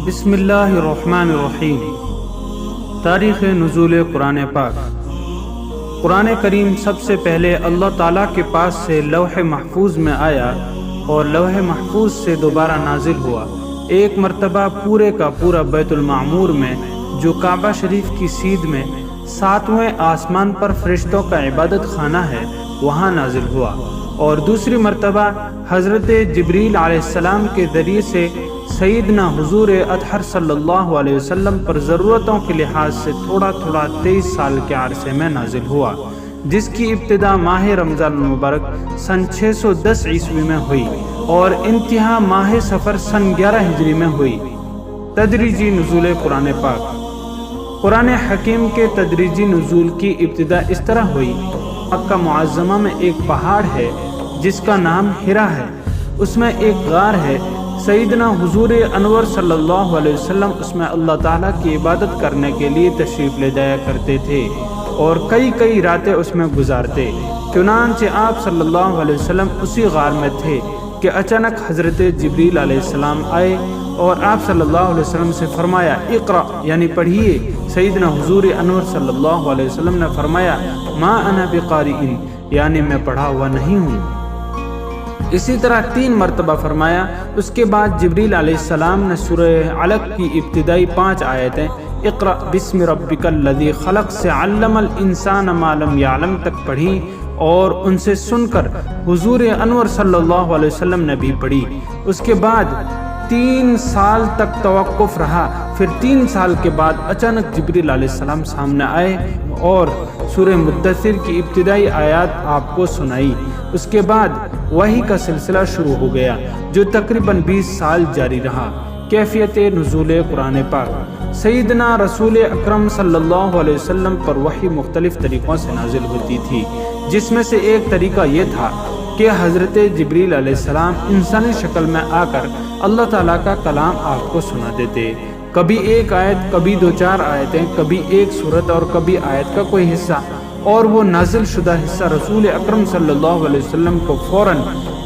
بسم اللہ الرحمن الرحیم۔ تاریخ نزول قرآن پاک۔ قرآن کریم سب سے پہلے اللہ تعالیٰ کے پاس سے لوح محفوظ میں آیا اور لوح محفوظ سے دوبارہ نازل ہوا۔ ایک مرتبہ پورے کا پورا بیت المعمور میں، جو کعبہ شریف کی سیدھ میں 7ویں آسمان پر فرشتوں کا عبادت خانہ ہے، وہاں نازل ہوا، اور دوسری مرتبہ حضرت جبریل علیہ السلام کے ذریعے سے سیدنا حضور اطہر صلی اللہ علیہ وسلم پر ضرورتوں کے لحاظ سے تھوڑا تھوڑا 23 سال کے عرصے میں نازل ہوا، جس کی ابتدا ماہ رمضان المبارک سن 610 عیسوی میں ہوئی اور انتہا ماہ صفر سن 11 ہجری میں ہوئی۔ تدریجی نزول قرآن پاک۔ قرآن حکیم کے تدریجی نزول کی ابتدا اس طرح ہوئی۔ مکہ معظمہ میں ایک پہاڑ ہے جس کا نام حرا ہے، اس میں ایک غار ہے۔ سیدنا حضور انور صلی اللہ علیہ وسلم اس میں اللہ تعالیٰ کی عبادت کرنے کے لیے تشریف لے جایا کرتے تھے اور کئی راتیں اس میں گزارتے۔ چنانچہ آپ صلی اللہ علیہ وسلم اسی غار میں تھے کہ اچانک حضرت جبریل علیہ السلام آئے اور آپ صلی اللہ علیہ وسلم سے فرمایا اقرأ، یعنی پڑھیے۔ سیدنا حضور انور صلی اللہ علیہ وسلم نے فرمایا ما انا بقارئ، یعنی میں پڑھا ہوا نہیں ہوں۔ اسی طرح 3 مرتبہ فرمایا۔ اس کے بعد جبریل علیہ السلام نے سورہ علق کی ابتدائی 5 آیتیں اقرأ بسم ربک الذی خلق سے علم الانسان ما لم یعلم تک پڑھی، اور ان سے سن کر حضور انور صلی اللہ علیہ وسلم نے بھی پڑھی۔ اس کے بعد 3 سال تک توقف رہا، پھر 3 سال کے بعد اچانک جبریل علیہ السلام سامنے آئے اور سورہ مدثر کی ابتدائی آیات آپ کو سنائی۔ اس کے بعد وحی کا سلسلہ شروع ہو گیا جو تقریباً 20 سال جاری رہا۔ کیفیت نزول قرآن پاک۔ سیدنا رسول اکرم صلی اللہ علیہ وسلم پر وحی مختلف طریقوں سے نازل ہوتی تھی، جس میں سے ایک طریقہ یہ تھا کہ حضرت جبریل علیہ السلام انسانی شکل میں آ کر اللہ تعالیٰ کا کلام آپ کو سنا دیتے، کبھی ایک آیت، کبھی 2-4 آیتیں، کبھی ایک سورت اور کبھی آیت کا کوئی حصہ، اور وہ نازل شدہ حصہ رسول اکرم صلی اللہ علیہ وسلم کو فوراً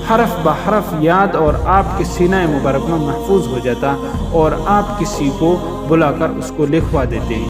حرف بحرف یاد اور آپ کے سینہ مبارک میں محفوظ ہو جاتا اور آپ کسی کو بلا کر اس کو لکھوا دیتے۔